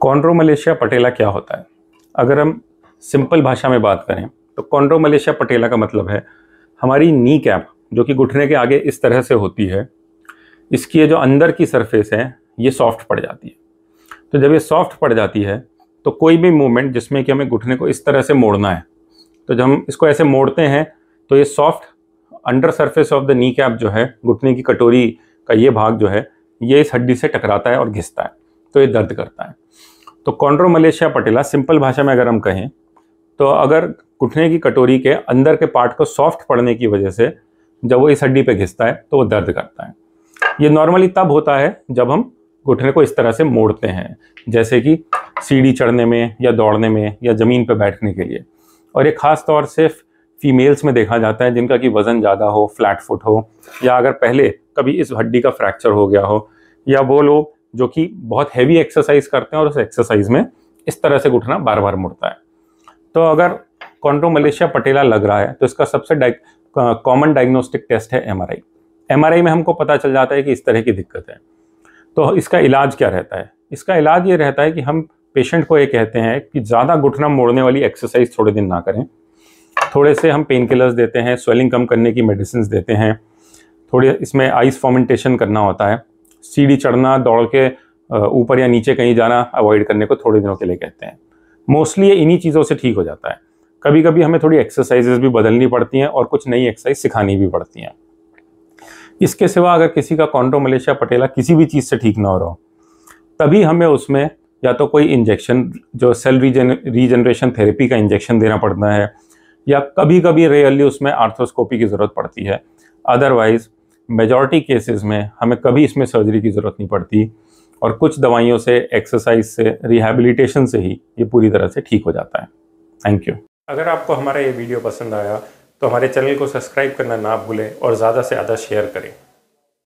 कॉन्ड्रोमलेशिया पटेला क्या होता है? अगर हम सिंपल भाषा में बात करें तो कॉन्ड्रोमलेशिया पटेला का मतलब है हमारी नी कैप जो कि घुटने के आगे इस तरह से होती है, इसकी ये जो अंदर की सरफेस है ये सॉफ्ट पड़ जाती है। तो जब ये सॉफ्ट पड़ जाती है तो कोई भी मूवमेंट जिसमें कि हमें घुटने को इस तरह से मोड़ना है, तो जब हम इसको ऐसे मोड़ते हैं तो ये soft under surface of the knee cap जो है, घुटने की कटोरी का ये भाग जो है, ये इस हड्डी से टकराता है और घिसता है, तो ये दर्द करता है। तो कॉन्ड्रोमलेशिया पटेला सिंपल भाषा में अगर हम कहें तो अगर घुटने की कटोरी के अंदर के पार्ट को सॉफ्ट पड़ने की वजह से जब वो इस हड्डी पे घिसता है तो वो दर्द करता है। ये नॉर्मली तब होता है जब हम घुटने को इस तरह से मोड़ते हैं, जैसे कि सीढ़ी चढ़ने में या दौड़ने में या ज़मीन पर बैठने के लिए। और ये खास तौर से फीमेल्स में देखा जाता है जिनका कि वज़न ज़्यादा हो, फ्लैट फुट हो, या अगर पहले कभी इस हड्डी का फ्रैक्चर हो गया हो, या वो लोग जो कि बहुत हैवी एक्सरसाइज करते हैं और उस एक्सरसाइज में इस तरह से घुटना बार बार मुड़ता है। तो अगर कॉन्ड्रोमलेशिया पटेला लग रहा है तो इसका सबसे कॉमन डायग्नोस्टिक टेस्ट है एमआरआई। एमआरआई में हमको पता चल जाता है कि इस तरह की दिक्कत है। तो इसका इलाज क्या रहता है? इसका इलाज ये रहता है कि हम पेशेंट को ये कहते हैं कि ज़्यादा घुटना मोड़ने वाली एक्सरसाइज थोड़े दिन ना करें। थोड़े से हम पेन किलर्स देते हैं, स्वेलिंग कम करने की मेडिसिन देते हैं, थोड़े इसमें आइस फॉर्मेंटेशन करना होता है, सीढ़ी चढ़ना, दौड़ के ऊपर या नीचे कहीं जाना अवॉइड करने को थोड़े दिनों के लिए कहते हैं। मोस्टली ये इन्हीं चीज़ों से ठीक हो जाता है। कभी कभी हमें थोड़ी एक्सरसाइजेज भी बदलनी पड़ती हैं और कुछ नई एक्सरसाइज सिखानी भी पड़ती हैं। इसके सिवा अगर किसी का कॉन्ड्रोमलेशिया पटेला किसी भी चीज़ से ठीक ना हो रहा हो, तभी हमें उसमें या तो कोई इंजेक्शन जो सेल रीजनरेशन थेरेपी का इंजेक्शन देना पड़ता है, या कभी कभी रेयरली उसमें आर्थ्रोस्कोपी की ज़रूरत पड़ती है। अदरवाइज मेजॉरिटी केसेस में हमें कभी इसमें सर्जरी की ज़रूरत नहीं पड़ती और कुछ दवाइयों से, एक्सरसाइज से, रिहैबिलिटेशन से ही ये पूरी तरह से ठीक हो जाता है। Thank you. अगर आपको हमारा ये वीडियो पसंद आया तो हमारे चैनल को सब्सक्राइब करना ना भूलें और ज़्यादा से ज़्यादा शेयर करें।